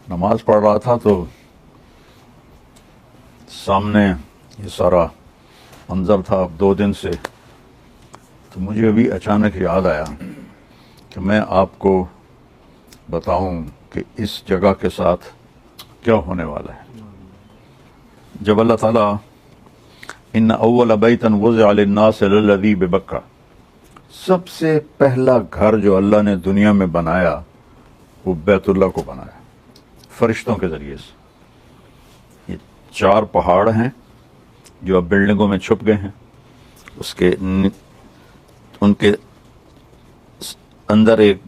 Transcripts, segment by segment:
نماز پڑھ رہا تھا تو سامنے یہ سارا منظر تھا اب 2 دن سے، تو مجھے ابھی اچانک یاد آیا کہ میں آپ کو بتاؤں کہ اس جگہ کے ساتھ کیا ہونے والا ہے۔ جب اللہ تعالیٰ ان اول بیت وضع للناس للذی ببکہ، سب سے پہلا گھر جو اللہ نے دنیا میں بنایا وہ بیت اللہ کو بنایا فرشتوں کے ذریعے سے۔ یہ 4 پہاڑ ہیں جو اب بلڈنگوں میں چھپ گئے ہیں، ان کے اندر ایک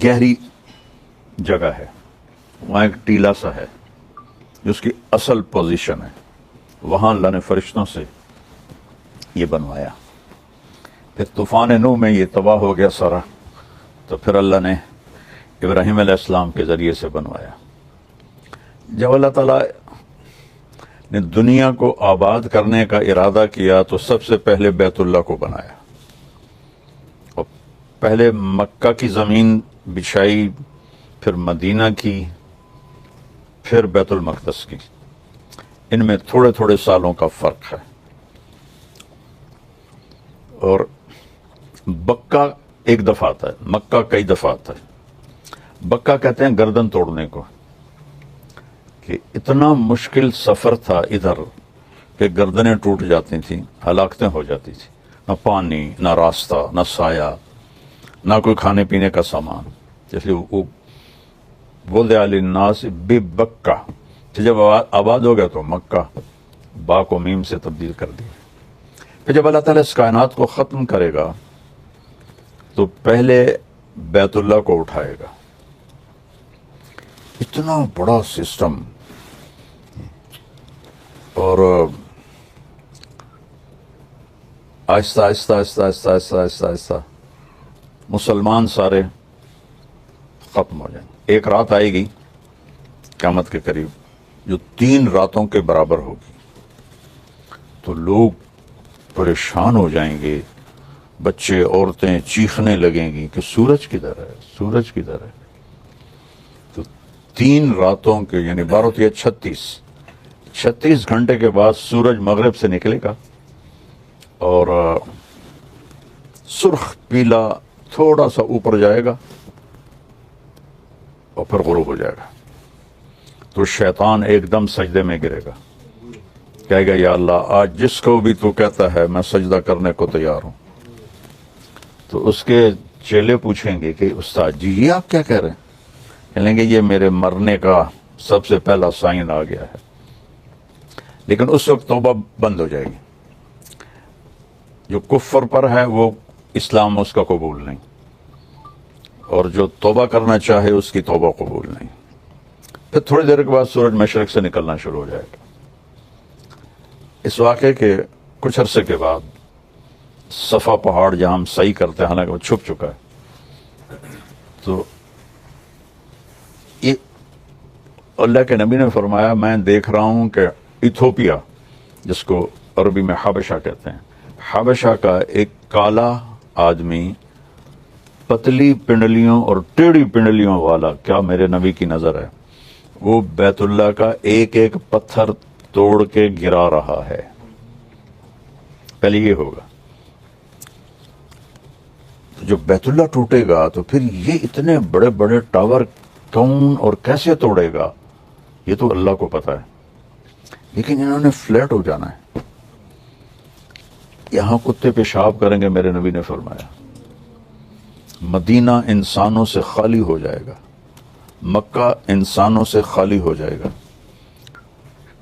گہری جگہ ہے، وہاں ایک ٹیلا سا ہے جو اس کی اصل پوزیشن ہے، وہاں اللہ نے فرشتوں سے یہ بنوایا۔ پھر طوفان نوح میں یہ تباہ ہو گیا سارا، تو پھر اللہ نے ابراہیم علیہ السلام کے ذریعے سے بنوایا۔ جب اللہ تعالیٰ نے دنیا کو آباد کرنے کا ارادہ کیا تو سب سے پہلے بیت اللہ کو بنایا، اور پہلے مکہ کی زمین بچھائی، پھر مدینہ کی، پھر بیت المقدس کی۔ ان میں تھوڑے تھوڑے سالوں کا فرق ہے۔ اور بکہ ایک دفعہ آتا ہے، مکہ کئی دفعہ آتا ہے۔ بکہ کہتے ہیں گردن توڑنے کو، کہ اتنا مشکل سفر تھا ادھر کہ گردنیں ٹوٹ جاتی تھیں، ہلاکتیں ہو جاتی تھیں، نہ پانی، نہ راستہ، نہ سایہ، نہ کوئی کھانے پینے کا سامان۔ جیسے وہ وضع للناس ببکہ، جب آباد ہو گیا تو مکہ با کو میم سے تبدیل کر دیا۔ پھر جب اللہ تعالیٰ اس کائنات کو ختم کرے گا تو پہلے بیت اللہ کو اٹھائے گا۔ اتنا بڑا سسٹم، اور آہستہ آہستہ آہستہ آہستہ آہستہ آہستہ آہستہ مسلمان سارے ختم ہو جائیں گے۔ ایک رات آئے گی قیامت کے قریب جو 3 راتوں کے برابر ہوگی، تو لوگ پریشان ہو جائیں گے، بچے عورتیں چیخنے لگیں گی کہ سورج کدھر ہے، سورج کدھر ہے۔ تو 3 راتوں کے یعنی 12 یا 36 گھنٹے کے بعد سورج مغرب سے نکلے گا، اور سرخ پیلا تھوڑا سا اوپر جائے گا اور پھر غروب ہو جائے گا۔ تو شیطان ایک دم سجدے میں گرے گا، کہے گا یا اللہ آج جس کو بھی تو کہتا ہے میں سجدہ کرنے کو تیار ہوں۔ تو اس کے چیلے پوچھیں گے کہ استاد جی یہ آپ کیا کہہ رہے ہیں؟ کہیں گے یہ میرے مرنے کا سب سے پہلا سائن آ گیا ہے۔ لیکن اس وقت توبہ بند ہو جائے گی۔ جو کفر پر ہے وہ اسلام اس کا قبول نہیں، اور جو توبہ کرنا چاہے اس کی توبہ قبول نہیں۔ پھر تھوڑی دیر کے بعد سورج مشرق سے نکلنا شروع ہو جائے گا۔ اس واقعے کے کچھ عرصے کے بعد صفا پہاڑ جہاں ہم صحیح کرتے ہیں، حالانکہ وہ چھپ چکا ہے، تو یہ اللہ کے نبی نے فرمایا میں دیکھ رہا ہوں کہ ایتھوپیا، جس کو عربی میں حبشہ کہتے ہیں، حبشہ کا ایک کالا آدمی پتلی پنڈلیوں اور ٹیڑھی پنڈلیوں والا، کیا میرے نبی کی نظر ہے، وہ بیت اللہ کا ایک ایک پتھر توڑ کے گرا رہا ہے۔ پہلے یہ ہوگا، جو بیت اللہ ٹوٹے گا تو پھر یہ اتنے بڑے بڑے ٹاور کون اور کیسے توڑے گا یہ تو اللہ کو پتا ہے، لیکن انہوں نے فلیٹ ہو جانا ہے۔ یہاں کتے پیشاب کریں گے، میرے نبی نے فرمایا۔ مدینہ انسانوں سے خالی ہو جائے گا، مکہ انسانوں سے خالی ہو جائے گا۔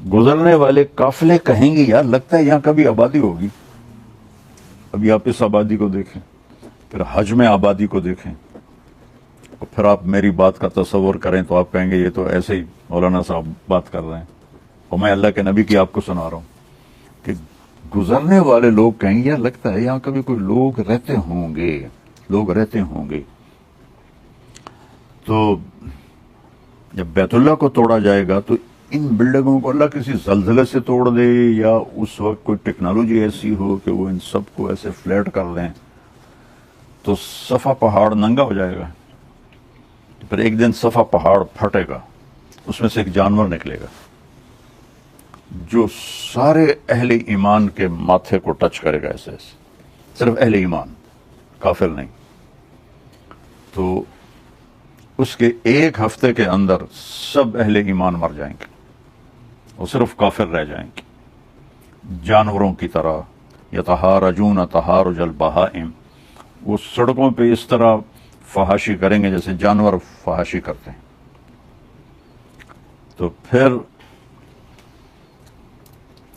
گزرنے والے قافلے کہیں گے یار لگتا ہے یہاں کبھی آبادی ہوگی۔ ابھی آپ اس آبادی کو دیکھیں، پھر حج میں آبادی کو دیکھیں، اور پھر آپ میری بات کا تصور کریں تو آپ کہیں گے یہ تو ایسے ہی مولانا صاحب بات کر رہے ہیں، اور میں اللہ کے نبی کی آپ کو سنا رہا ہوں کہ گزرنے والے لوگ کہیں گے یار لگتا ہے یہاں کبھی کوئی لوگ رہتے ہوں گے، لوگ رہتے ہوں گے۔ تو جب بیت اللہ کو توڑا جائے گا تو ان بلڈنگوں کو اللہ کسی زلزلے سے توڑ دے، یا اس وقت کوئی ٹیکنالوجی ایسی ہو کہ وہ ان سب کو ایسے فلیٹ کر دیں، تو صفا پہاڑ ننگا ہو جائے گا۔ پھر ایک دن صفا پہاڑ پھٹے گا، اس میں سے ایک جانور نکلے گا جو سارے اہل ایمان کے ماتھے کو ٹچ کرے گا ایسے ایسے، صرف اہل ایمان، کافر نہیں. تو اس کے ایک ہفتے کے اندر سب اہل ایمان مر جائیں گے اور صرف کافر رہ جائیں گے. جانوروں کی طرح یتہارجون تہارج البہائم، وہ سڑکوں پہ اس طرح فحاشی کریں گے جیسے جانور فحاشی کرتے ہیں. تو پھر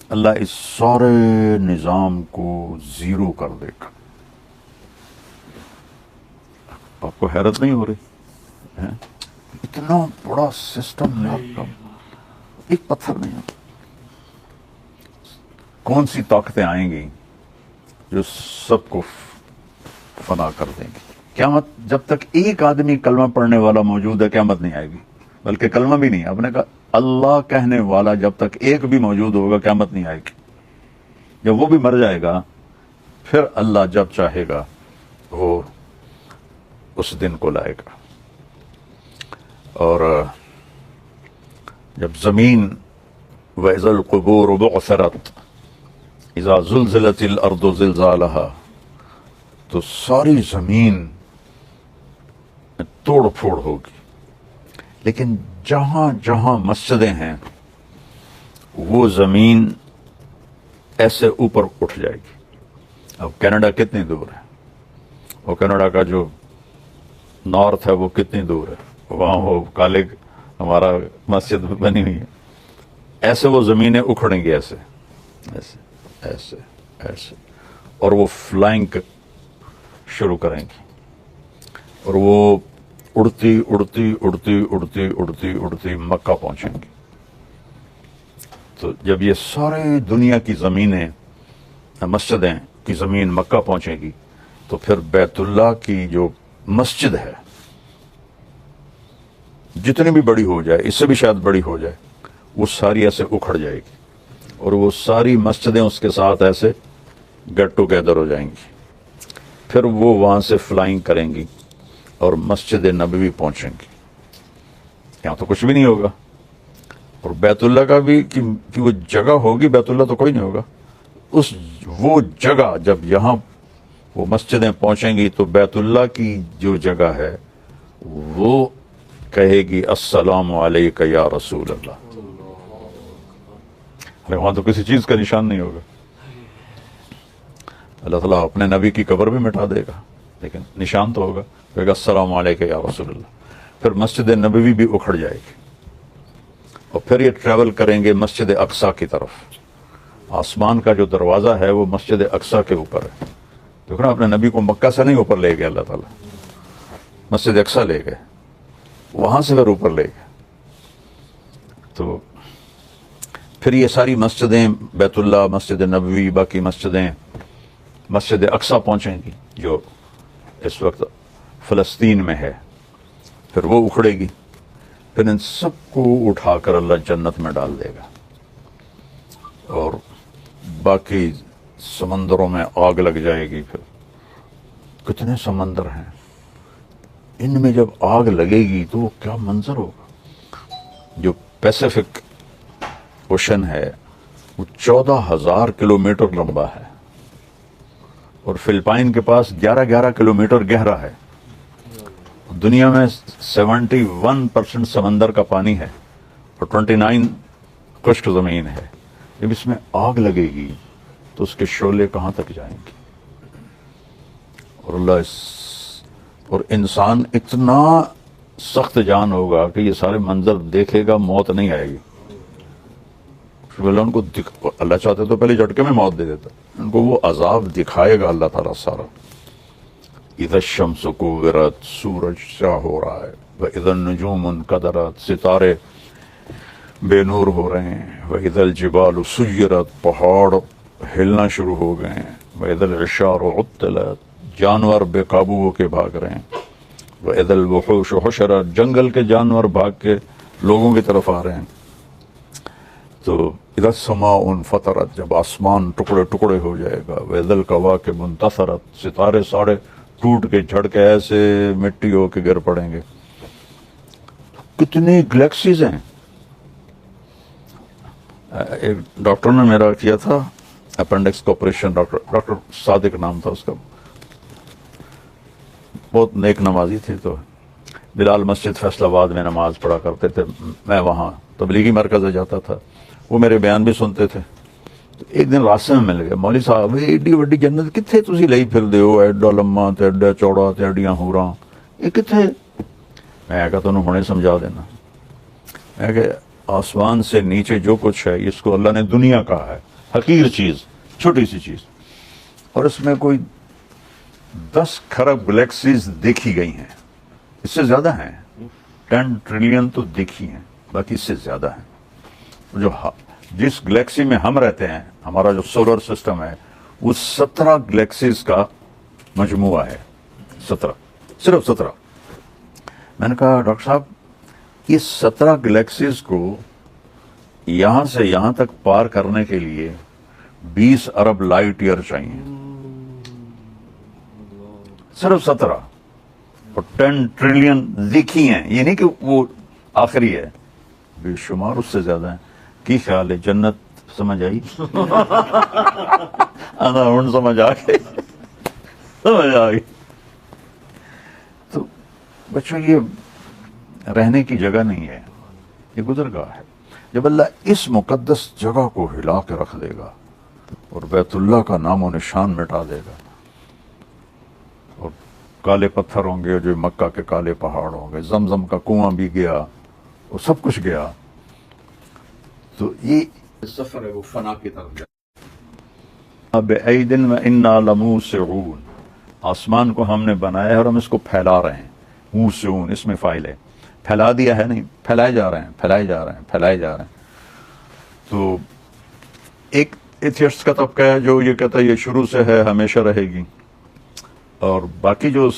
اللہ اس سارے نظام کو زیرو کر دے گا. آپ کو حیرت نہیں ہو رہی؟ اتنا بڑا سسٹم ہے آپ کا، ایک پتھر نہیں ہے. کون سی طاقتیں آئیں گی جو سب کو فنا کر دیں گی؟ قیامت جب تک ایک آدمی کلمہ پڑھنے والا موجود ہے قیامت نہیں آئے گی. بلکہ کلمہ بھی نہیں، آپ نے کہا اللہ کہنے والا جب تک ایک بھی موجود ہوگا قیامت نہیں آئے گی. جب وہ بھی مر جائے گا پھر اللہ جب چاہے گا وہ اس دن کو لائے گا. اور جب زمین وَإِذَا الْقُبُورُ بُعْثِرَتْ اذا زلزلت الارض زلزالها، تو ساری زمین توڑ پھوڑ ہوگی. لیکن جہاں جہاں مسجدیں ہیں وہ زمین ایسے اوپر اٹھ جائے گی. اب کینیڈا کتنی دور ہے، اور کینیڈا کا جو نارتھ ہے وہ کتنی دور ہے، وہاں وہ کالے ہمارا مسجد بنی ہوئی ہے. ایسے وہ زمینیں اکھڑیں گی، ایسے ایسے ایسے ایسے، اور وہ فلائنگ شروع کریں گی، اور وہ اڑتی اڑتی اڑتی اڑتی اڑتی اڑتی مکہ پہنچیں گی. تو جب یہ سارے دنیا کی زمینیں، مسجدیں کی زمین مکہ پہنچے گی تو پھر بیت اللہ کی جو مسجد ہے جتنی بھی بڑی ہو جائے، اس سے بھی شاید بڑی ہو جائے، وہ ساری ایسے اکھڑ جائے گی، اور وہ ساری مسجدیں اس کے ساتھ ایسے گیٹ ٹوگیدر ہو جائیں گی. پھر وہ وہاں سے فلائنگ کریں گی اور مسجد نبوی پہنچیں گی. یہاں تو کچھ بھی نہیں ہوگا، اور بیت اللہ کا بھی کہ وہ جگہ ہوگی، بیت اللہ تو کوئی نہیں ہوگا. وہ جگہ جب یہاں وہ مسجدیں پہنچیں گی تو بیت اللہ کی جو جگہ ہے وہ کہے گی السلام علیکہ یا رسول اللہ. وہاں تو کسی چیز کا نشان نہیں ہوگا. اللہ تعالیٰ اپنے نبی کی قبر بھی مٹا دے گا لیکن نشان تو ہوگا، کہے گا السلام علیکہ یا رسول اللہ. پھر مسجد نبوی بھی اکھڑ جائے گی، اور پھر یہ ٹریول کریں گے مسجد اقصیٰ کی طرف. آسمان کا جو دروازہ ہے وہ مسجد اقصیٰ کے اوپر ہے. دیکھو نا، اپنے نبی کو مکہ سے نہیں اوپر لے گئے اللہ تعالیٰ، مسجد اقصیٰ لے گئے، وہاں سے پھر اوپر لے گئے. تو پھر یہ ساری مسجدیں، بیت اللہ، مسجد نبوی، باقی مسجدیں مسجد اقصیٰ پہنچیں گی جو اس وقت فلسطین میں ہے. پھر وہ اکھڑے گی، پھر ان سب کو اٹھا کر اللہ جنت میں ڈال دے گا، اور باقی سمندروں میں آگ لگ جائے گی. پھر کتنے سمندر ہیں، ان میں جب آگ لگے گی تو کیا منظر ہوگا. جو پیسیفک اوشن ہے وہ 14,000 کلومیٹر لمبا ہے، اور فلپائن کے پاس 11 کلومیٹر گہرا ہے. دنیا میں 71% سمندر کا پانی ہے اور 29 خشک زمین ہے. جب اس میں آگ لگے گی تو اس کے شعلے کہاں تک جائیں گے. اور اور انسان اتنا سخت جان ہوگا کہ یہ سارے منظر دیکھے گا، موت نہیں آئے گی. ان کو اللہ چاہتے تو پہلے جھٹکے میں موت دے دیتا، ان کو وہ عذاب دکھائے گا اللہ تعالیٰ سارا. اذا الشمس کورت، سورج سیاہ ہو رہا ہے، واذا النجوم انکدرت، ستارے بے نور ہو رہے ہیں، واذا الجبال سیرت، پہاڑ ہلنا شروع ہو گئے ہیں، واذا العشار عطلت، جانور بے قابو ہو کے بھاگ رہے ہیں، واذا الوحوش حشرت، جنگل کے جانور بھاگ کے لوگوں کی طرف آ رہے ہیں. تو اذا السماء انفطرت، جب آسمان ٹکڑے ٹکڑے ہو جائے گا، واذا الکواکب انتثرت، ستارے ساڑے ٹوٹ کے جھڑ کے ایسے مٹی ہو کے گر پڑیں گے. کتنی گلیکسیز ہیں، ایک ڈاکٹر نے میرا کیا تھا اپینڈکس کا آپریشن، ڈاکٹر صادق نام تھا اس کا، بہت نیک نمازی تھے. تو بلال مسجد فیصل آباد میں نماز پڑھا کرتے تھے، میں وہاں تبلیغی مرکز جاتا تھا، وہ میرے بیان بھی سنتے تھے. تو ایک دن راستے میں مل گئے، مولوی صاحب ایڈی وڈی جنت کتنے تسی لئی پھر دیو، ایڈا لما تے ایڈا چوڑا تے ایڈیاں ہوراں، یہ کتنے؟ میں کہا تمہیں ہونے سمجھا دینا. میں کہ آسمان سے نیچے جو کچھ ہے اس کو اللہ نے دنیا کہا ہے، حقیر چیز، چھوٹی سی چیز، اور اس میں کوئی 10 کھرب گلیکسیز دیکھی گئی ہیں، اس سے زیادہ ہیں، 10 ٹریلین تو دیکھی ہیں، باقی اس سے زیادہ ہیں. جس گلیکسی میں ہم رہتے ہیں، ہمارا جو سولر سسٹم ہے، وہ 17 گلیکسیز کا مجموعہ ہے، 17، صرف 17. میں نے کہا ڈاکٹر صاحب اس 17 گلیکسیز کو یہاں سے یہاں تک پار کرنے کے لیے 20 ارب لائٹ ایئر چاہیے، صرف 17، اور 10 ٹریلین دیکھی ہیں، یہ نہیں کہ وہ آخری ہے، بے شمار اس سے زیادہ ہیں. کی خیال ہے جنت سمجھ آئی؟ سمجھ آ گئی. تو بچوں یہ رہنے کی جگہ نہیں ہے، یہ گزرگاہ ہے. جب اللہ اس مقدس جگہ کو ہلا کے رکھ دے گا اور بیت اللہ کا نام و نشان مٹا دے گا، اور کالے پتھر ہوں گے جو مکہ کے کالے پہاڑ ہوں گے، زمزم کا کنواں بھی گیا اور سب کچھ گیا، تو یہ سفر ہے وہ فنا کی طرف جائے. بِأَيْدٍ وَإِنَّا لَمُوسِعُونَ، آسمان کو ہم نے بنایا ہے اور ہم اس کو پھیلا رہے ہیں. موسعون اس میں فائل ہے، پھیلا دیا ہے نہیں، پھیلائے جا رہے ہیں، پھیلائے جا رہے ہیں، پھیلائے جا رہے ہیں. تو ایک ایتھیسٹ کا طبقہ ہے جو یہ کہتا ہے یہ شروع سے ہے، ہمیشہ رہے گی، اور باقی جو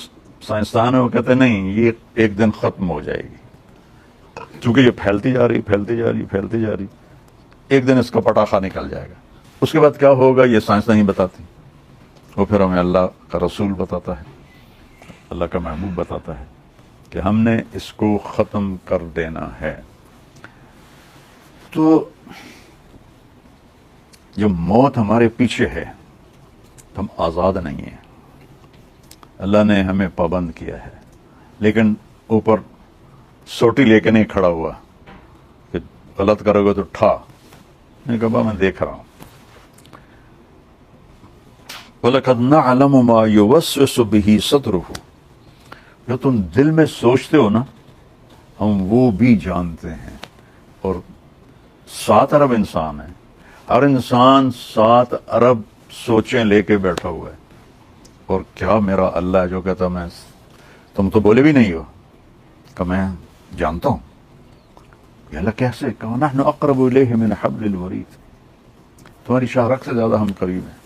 سائنسدان ہیں وہ کہتے ہیں نہیں، یہ ایک دن ختم ہو جائے گی، کیونکہ یہ پھیلتی جا رہی، پھیلتی جا رہی، پھیلتی جا رہی، ایک دن اس کا پٹاخہ نکل جائے گا. اس کے بعد کیا ہوگا یہ سائنس نہیں بتاتی، وہ پھر ہمیں اللہ کا رسول بتاتا ہے، اللہ کا محبوب بتاتا ہے کہ ہم نے اس کو ختم کر دینا ہے. تو جو موت ہمارے پیچھے ہے ہم آزاد نہیں ہیں، اللہ نے ہمیں پابند کیا ہے، لیکن اوپر سوٹی لے کے نہیں کھڑا ہوا کہ غلط کرو گے تو ٹھا. میں کہا میں دیکھ رہا ہوں. وَلَقَدْ نَعْلَمُ مَا يُوَسْوِسُ بِهِ صَدْرُهُ، جو تم دل میں سوچتے ہو نا ہم وہ بھی جانتے ہیں. اور 7 ارب انسان ہیں، ہر انسان 7 ارب سوچیں لے کے بیٹھا ہوا ہے. اور کیا میرا اللہ جو کہتا میں تم تو بولے بھی نہیں ہو کہ میں جانتا ہوں. کہ اللہ کیسے کہ نحن اقرب الیہ من حبل الورید، تمہاری شاخ سے زیادہ ہم قریب ہیں.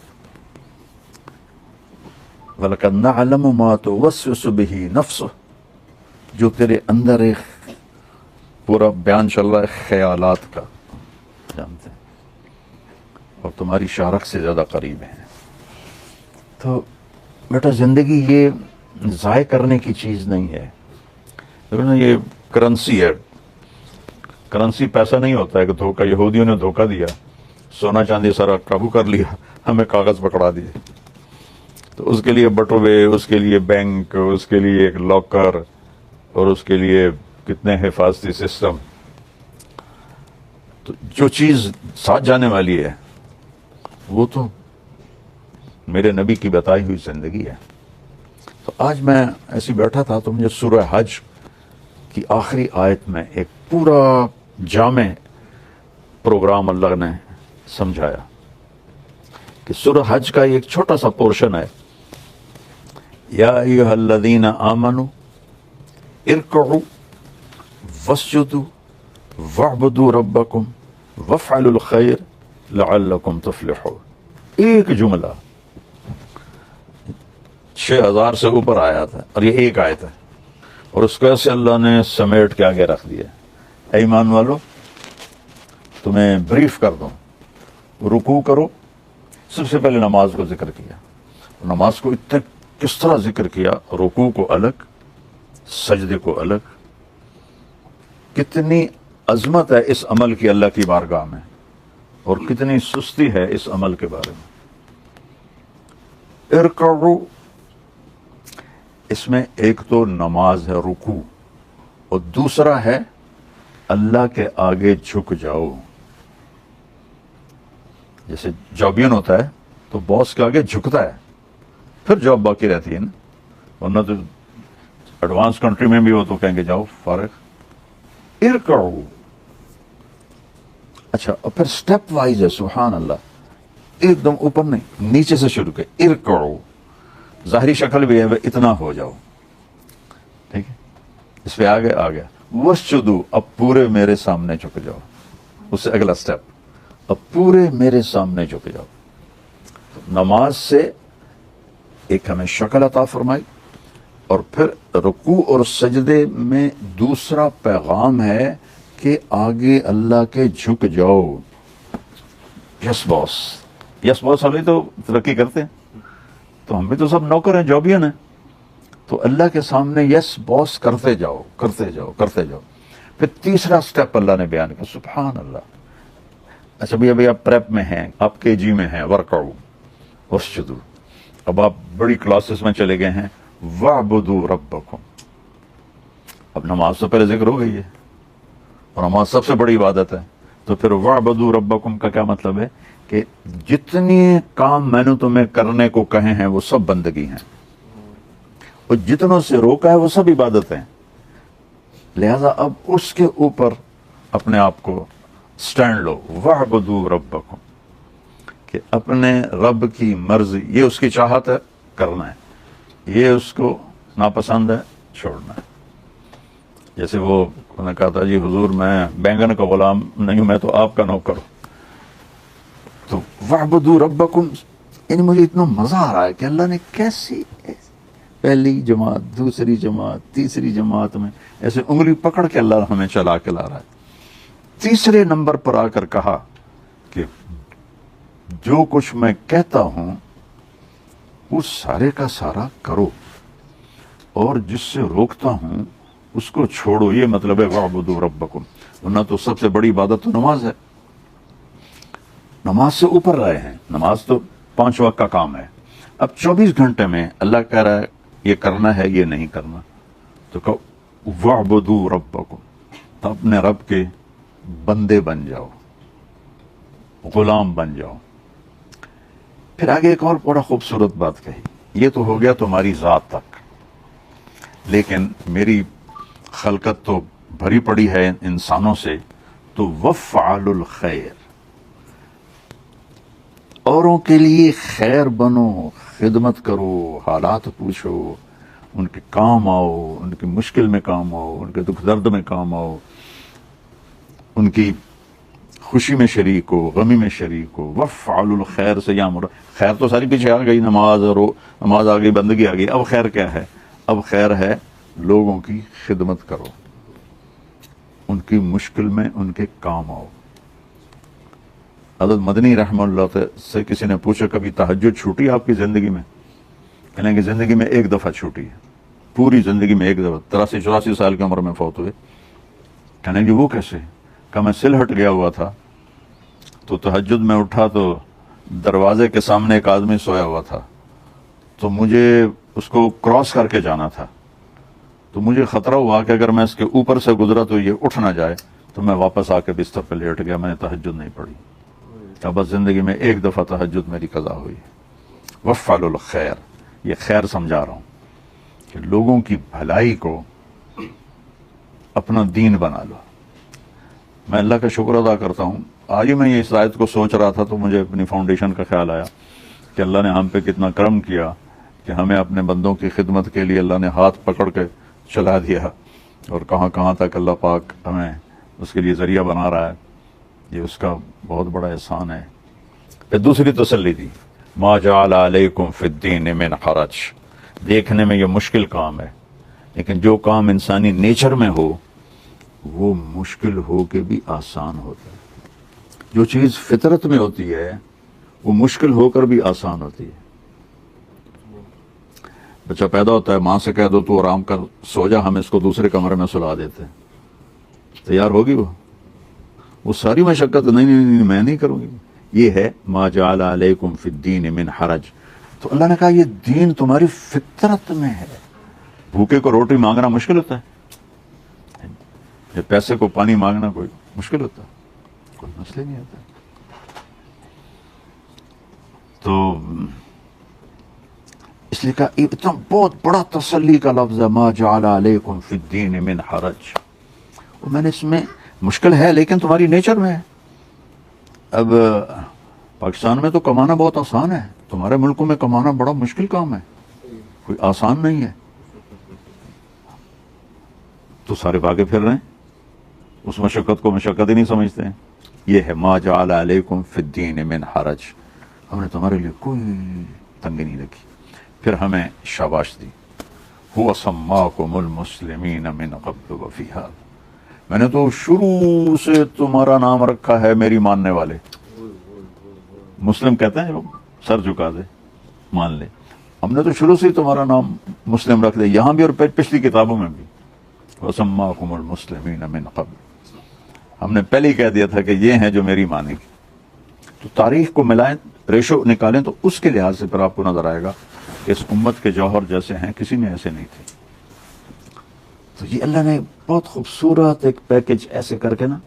وَلَقَدْ نَعْلَمُ مَا تُوَسْوِسُ بِهِ نَفْسُهُ، جو تیرے اندر ایک پورا بیان چل رہا ہے خیالات کا، جانتے ہیں، اور تمہاری شارک سے زیادہ قریب ہیں. تو بیٹا زندگی یہ ضائع کرنے کی چیز نہیں ہے، لیکن یہ کرنسی ہے. کرنسی پیسہ نہیں ہوتا ہے کہ دھوکہ، یہودیوں نے دھوکہ دیا، سونا چاندی سارا قابو کر لیا، ہمیں کاغذ پکڑا دیے. تو اس کے لیے بٹوے، اس کے لیے بینک، اس کے لیے ایک لاکر، اور اس کے لیے کتنے حفاظتی سسٹم. تو جو چیز ساتھ جانے والی ہے وہ تو میرے نبی کی بتائی ہوئی زندگی ہے. تو آج میں ایسی بیٹھا تھا تو مجھے سورہ حج کی آخری آیت میں ایک پورا جامع پروگرام اللہ نے سمجھایا کہ سورہ حج کا ایک چھوٹا سا پورشن ہے، یا ایھا الذین آمنوا ارکعوا واسجدوا واعبدوا ربکم وافعلوا الخیر لعلکم تفلحون. ایک جملہ 6000 سے اوپر آیا تھا، اور یہ ایک آیت ہے، اور اس کو ایسے اللہ نے سمیٹ کے آگے رکھ دیا. اے ایمان والو تمہیں بریف کر دوں، رکوع کرو. سب سے پہلے نماز کو ذکر کیا، نماز کو اتنے کس طرح ذکر کیا، رکوع کو الگ، سجدے کو الگ. کتنی عظمت ہے اس عمل کی اللہ کی بارگاہ میں. اور کتنی سستی ہے اس عمل کے بارے میں. ارکعو، اس میں ایک تو نماز ہے رکوع، اور دوسرا ہے اللہ کے آگے جھک جاؤ. جیسے جابین ہوتا ہے تو باس کے آگے جھکتا ہے، پھر جاب باقی رہتی ہے نا، ورنہ تو ایڈوانس کنٹری میں بھی ہو تو کہیں گے جاؤ فارغ. ارکعو، اچھا، اور پھر سٹیپ وائز ہے. سبحان اللہ، ایک دم اوپر نہیں، نیچے سے شروع کے ارکعو. ظاہری شکل بھی ہے وہ اتنا ہو جاؤ، ٹھیک ہے. اس پہ آگے آ گیا وسجدو، اب پورے میرے سامنے جھک جاؤ. اس سے اگلا سٹیپ، اب پورے میرے سامنے جھک جاؤ. نماز سے ایک ہمیں شکل عطا فرمائی، اور پھر رکوع اور سجدے میں دوسرا پیغام ہے کہ آگے اللہ کے جھک جاؤ. یس باس، یس باس ہم بھی تو ترقی کرتے ہیں، تو ہم بھی تو سب نوکر ہیں، جابین ہیں، تو اللہ کے سامنے یس باس کرتے جاؤ کرتے جاؤ کرتے جاؤ. پھر تیسرا سٹیپ اللہ نے بیان کیا. سبحان اللہ. اچھا بھئی، ابھی آپ پریپ میں ہیں، آپ کے جی میں ہیں، ورکعو واسجدوا. اب آپ بڑی کلاسز میں چلے گئے ہیں، وَاعْبُدُوا رَبَّكُمْ. اب نماز تو پہلے ذکر ہو گئی ہے، اور نماز سب سے بڑی عبادت ہے. تو پھر وَاعْبُدُوا رَبَّكُمْ کا کیا مطلب ہے کہ جتنے کام میں نے تمہیں کرنے کو کہے ہیں وہ سب بندگی ہیں، اور جتنوں سے روکا ہے وہ سب عبادت ہیں. لہذا اب اس کے اوپر اپنے آپ کو سٹینڈ لو. وَاعْبُدُوا رَبَّكُمْ، کہ اپنے رب کی مرضی، یہ اس کی چاہت ہے کرنا ہے، یہ اس کو ناپسند ہے چھوڑنا ہے. جیسے وہ نے کہا تھا، جی حضور میں بینگن کا غلام نہیں ہوں، میں تو آپ کا نوکر ہوں. تو وَاعْبُدُوا رَبَّكُمْ، یعنی مجھے اتنا مزہ آ رہا ہے کہ اللہ نے کیسی پہلی جماعت، دوسری جماعت، تیسری جماعت میں ایسے انگلی پکڑ کے اللہ ہمیں چلا کے لا رہا ہے. تیسرے نمبر پر آ کر کہا کہ جو کچھ میں کہتا ہوں وہ سارے کا سارا کرو، اور جس سے روکتا ہوں اس کو چھوڑو. یہ مطلب ہے وَاعْبُدُوا رَبَّكُمْ. ورنہ تو سب سے بڑی عبادت تو نماز ہے. نماز سے اوپر رہے ہیں، نماز تو 5 وقت کا کام ہے. اب 24 گھنٹے میں اللہ کہہ رہا ہے یہ کرنا ہے، یہ نہیں کرنا، تو کہو وَاعْبُدُوا رَبَّكُمْ، اپنے رب کے بندے بن جاؤ، غلام بن جاؤ. پھر آگے ایک اور بڑا خوبصورت بات کہی. یہ تو ہو گیا تمہاری ذات تک، لیکن میری خلقت تو بھری پڑی ہے انسانوں سے، تو وَفْعَلُوا الْخَيْرَ، اوروں کے لیے خیر بنو، خدمت کرو، حالات پوچھو، ان کے کام آؤ، ان کی مشکل میں کام آؤ، ان کے دکھ درد میں کام آؤ، ان کی خوشی میں شریک ہو، غمی میں شریک ہو. وَفْعَلُوا الْخَيْرَ سے یامر، خیر تو ساری پیچھے آ گئی، نماز آ گئی، بندگی آ گئی. اب خیر کیا ہے؟ اب خیر ہے لوگوں کی خدمت کرو، ان کی مشکل میں ان کے کام آؤ. حضرت مدنی رحمہ اللہ سے کسی نے پوچھا کبھی تہجد چھوٹی آپ کی زندگی میں؟ کہنے کہ زندگی میں ایک دفعہ چھوٹی ہے، پوری زندگی میں ایک دفعہ. 83-84 سال کی عمر میں فوت ہوئے. کہنے کہ وہ کیسے؟ کہ میں سلہٹ گیا ہوا تھا، تو تہجد میں اٹھا تو دروازے کے سامنے ایک آدمی سویا ہوا تھا، تو مجھے اس کو کراس کر کے جانا تھا. تو مجھے خطرہ ہوا کہ اگر میں اس کے اوپر سے گزرا تو یہ اٹھ نہ جائے، تو میں واپس آ کے بستر پہ لیٹ گیا، میں نے تہجد نہیں پڑھی. اب بس زندگی میں ایک دفعہ تہجد میری قضا ہوئی. وَفْعَلُوا الْخَيْرَ، یہ خیر سمجھا رہا ہوں کہ لوگوں کی بھلائی کو اپنا دین بنا لو. میں اللہ کا شکر ادا کرتا ہوں. آج ہی میں یہ اس آیت کو سوچ رہا تھا تو مجھے اپنی فاؤنڈیشن کا خیال آیا کہ اللہ نے ہم پہ کتنا کرم کیا کہ ہمیں اپنے بندوں کی خدمت کے لیے اللہ نے ہاتھ پکڑ کے چلا دیا، اور کہاں کہاں تک اللہ پاک ہمیں اس کے لیے ذریعہ بنا رہا ہے. یہ اس کا بہت بڑا احسان ہے. پھر دوسری تسلی دی، ما جعل علیکم فی الدین من حرج. دیکھنے میں یہ مشکل کام ہے، لیکن جو کام انسانی نیچر میں ہو وہ مشکل ہو کے بھی آسان ہوتا ہے. جو چیز فطرت میں ہوتی ہے وہ مشکل ہو کر بھی آسان ہوتی ہے. بچہ پیدا ہوتا ہے، ماں سے کہہ دو تو آرام کر، سو جا، ہم اس کو دوسرے کمرے میں سلا دیتے ہیں. تیار ہوگی وہ ساری مشقت؟ نہیں میں نہیں کروں گی. یہ ہے ما جعل علیکم فی الدین من حرج. تو اللہ نے کہا یہ دین تمہاری فطرت میں ہے. بھوکے کو روٹی مانگنا مشکل ہوتا ہے؟ یا پیسے کو پانی مانگنا کوئی مشکل ہوتا ہے؟ کوئی مسئلہ نہیں ہوتا. تو اس لیے کہا اتنا بہت بڑا تسلی کا لفظ ہے ما جعل علیکم فی الدین من حرج. اور میں نے اس میں مشکل ہے لیکن تمہاری نیچر میں ہے. اب پاکستان میں تو کمانا بہت آسان ہے، تمہارے ملکوں میں کمانا بڑا مشکل کام ہے، کوئی آسان نہیں ہے. تو سارے بھاگے پھر رہے ہیں، اس مشقت کو مشقت ہی نہیں سمجھتے ہیں. یہ ہے ما جعل علیکم فی الدین من حرج، ہم نے تمہارے لیے کوئی تنگی نہیں رکھی. پھر ہمیں شاباش دی، هو سماکم المسلمین من قبل وفی ھذا، میں نے تو شروع سے تمہارا نام رکھا ہے میری ماننے والے. مسلم کہتے ہیں جو سر جھکا دے مان لے، ہم نے تو شروع سے ہی تمہارا نام مسلم رکھ دیا، یہاں بھی اور پچھلی کتابوں میں بھی. وَسَمَّاكُمُ الْمُسْلِمِينَ مِنْ قَبْلِ، ہم نے پہلے ہی کہہ دیا تھا کہ یہ ہیں جو میری مانیں گے. تو تاریخ کو ملائیں، ریشو نکالیں تو اس کے لحاظ سے پھر آپ کو نظر آئے گا کہ اس امت کے جوہر جیسے ہیں کسی میں ایسے نہیں تھے. تو یہ اللہ نے بہت خوبصورت ایک پیکج ایسے کر کے نا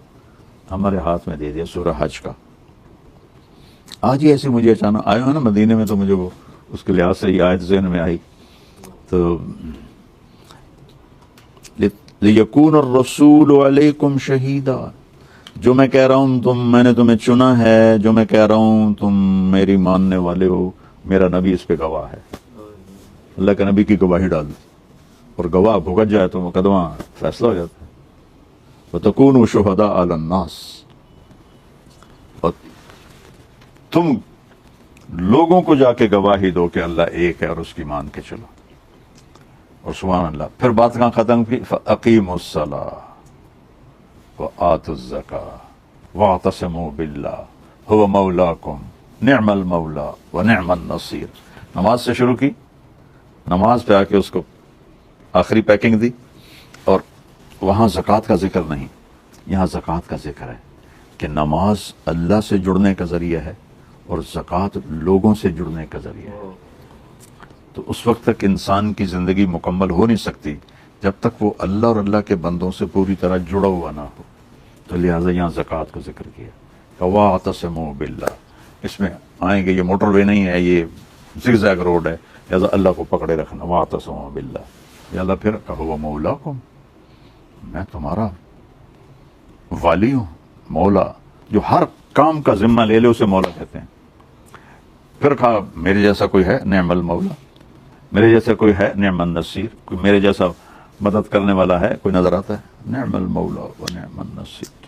ہمارے ہاتھ میں دے دیا سورہ حج کا. آج ہی ایسے مجھے اچانک آئے ہو نا مدینے میں تو مجھے وہ اس کے لحاظ سے یہ آیت ذہن میں آئی. تو لِيَكُونَ الرَّسُولُ عَلَيْكُمْ شَهِيدًا، جو میں کہہ رہا ہوں میں نے تمہیں چنا ہے، جو میں کہہ رہا ہوں تم میری ماننے والے ہو، میرا نبی اس پہ گواہ ہے. اللہ کے نبی کی گواہی ڈال دی اور گواہ بھگت جائے تو مقدمہ فیصلہ ہو جاتا ہے. وَتَكُونُوا شُهَدَاءَ عَلَى النَّاسِ، اور تم لوگوں کو جا کے گواہی دو کہ اللہ ایک ہے اور اس کی مان کے چلو. اور سبحان اللہ پھر بات کہاں ختم کی؟ فَأَقِيمُوا الصَّلَاةَ وَآتُوا الزَّكَاةَ وَاعْتَصِمُوا بِاللَّهِ هُوَ مَوْلَاكُمْ نِعْمَ الْمَوْلَى وَنِعْمَ النَّصِيرُ. نماز سے شروع کی، نماز پہ آ کے اس کو آخری پیکنگ دی. اور وہاں زکوٰۃ کا ذکر نہیں، یہاں زکوٰۃ کا ذکر ہے کہ نماز اللہ سے جڑنے کا ذریعہ ہے اور زکوٰۃ لوگوں سے جڑنے کا ذریعہ ہے. تو اس وقت تک انسان کی زندگی مکمل ہو نہیں سکتی جب تک وہ اللہ اور اللہ کے بندوں سے پوری طرح جڑا ہوا نہ ہو. تو لہٰذا یہاں زکوٰۃ کا ذکر کیا. وَاعْتَصِمُوا بِاللَّهِ، اس میں آئیں گے، یہ موٹر وے نہیں ہے، یہ زگ زیگ روڈ ہے، لہٰذا اللہ کو پکڑے رکھنا. وَاعْتَصِمُوا بِاللَّهِ، یا اللہ پھر هُوَ مَوْلَاكُمْ، میں تمہارا والی ہوں. مولا جو ہر کام کا ذمہ لے لے اسے مولا کہتے ہیں. پھر کہا میرے جیسا کوئی ہے؟ نعم المولا، میرے جیسا کوئی ہے؟ نعم النصیر، کوئی میرے جیسا مدد کرنے والا ہے کوئی نظر آتا ہے؟ نعم المولا و نعم النصیر.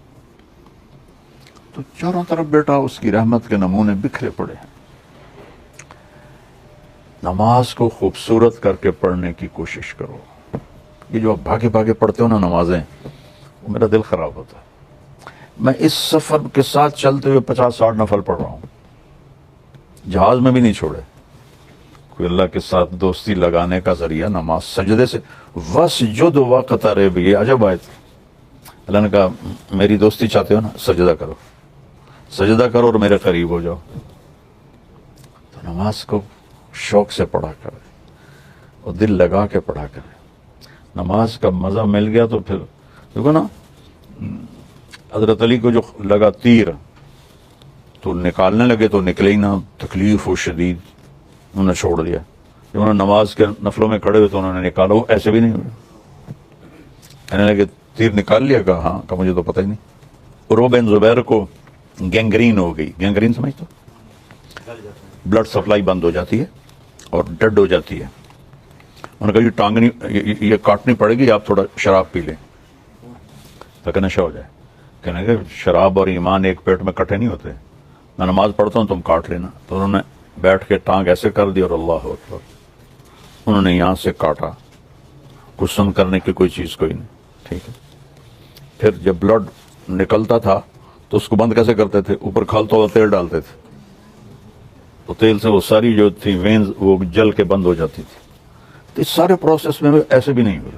تو چاروں طرف بیٹا اس کی رحمت کے نمونے بکھرے پڑے ہیں. نماز کو خوبصورت کر کے پڑھنے کی کوشش کرو. یہ جو آپ بھاگے بھاگے پڑھتے ہو نا نمازیں، وہ میرا دل خراب ہوتا ہے. میں اس سفر کے ساتھ چلتے ہوئے 50-60 نفل پڑھ رہا ہوں، جہاز میں بھی نہیں چھوڑے. کوئی اللہ کے ساتھ دوستی لگانے کا ذریعہ نماز، سجدے سے وَاسْجُدْ وَاقْتَرِب، یہ عجب آیت. اللہ نے کہا میری دوستی چاہتے ہو نا، سجدہ کرو، سجدہ کرو اور میرے قریب ہو جاؤ. تو نماز کو شوق سے پڑھا کرے اور دل لگا کے پڑھا کرے. نماز کا مزہ مل گیا تو پھر دیکھو نا، حضرت علی کو جو لگا تیر تو نکالنے لگے تو نکلے ہی نہ، تکلیف و شدید، انہوں نے چھوڑ دیا. جب انہوں نے نماز کے نفلوں میں کھڑے ہوئے تو انہوں نے نکالا، وہ ایسے بھی نہیں ہوئے. کہنے لگے تیر نکال لیا؟ کہا ہاں. کہا مجھے تو پتہ ہی نہیں. عروہ بن زبیر کو گینگرین ہو گئی. گینگرین سمجھ تو، بلڈ سپلائی بند ہو جاتی ہے اور ڈیڈ ہو جاتی ہے. انہوں نے کہا یہ ٹانگنی، یہ کاٹنی پڑے گی، آپ تھوڑا شراب پی لیں تاکہ نشہ ہو جائے. کہنے لگے شراب اور ایمان ایک پیٹ میں کٹھے نہیں ہوتے، میں نماز پڑھتا ہوں تم کاٹ لینا. تو انہوں نے بیٹھ کے ٹانگ ایسے کر دی اور اللہ اکبر، انہوں نے یہاں سے کاٹا. کچھ سن کرنے کی کوئی چیز کوئی نہیں. ٹھیک ہے. پھر جب بلڈ نکلتا تھا تو اس کو بند کیسے کرتے تھے؟ اوپر کھولتا ہوا تیل ڈالتے تھے، تو تیل سے وہ ساری جو تھی وینز وہ جل کے بند ہو جاتی تھی. تو اس سارے پروسیس میں ایسے بھی نہیں ہوئے.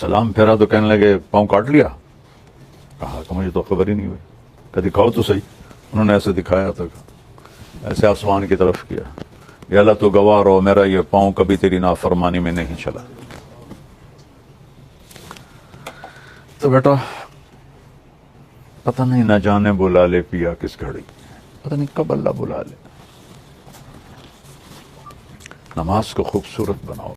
سلام پھیرا تو کہنے لگے پاؤں کاٹ لیا؟ کہا کہ مجھے تو خبر ہی نہیں ہوئی. کہا دکھاؤ تو صحیح. انہوں نے ایسے دکھایا تھا، ایسے آسمان کی طرف کیا، یا اللہ تو گواہ رہو میرا یہ پاؤں کبھی تیری نافرمانی میں نہیں چلا۔ تو بیٹا پتہ نہیں نہ جانے بلا لے پیا کس گھڑی، پتہ نہیں کب اللہ بلا لے۔ نماز کو خوبصورت بناؤ۔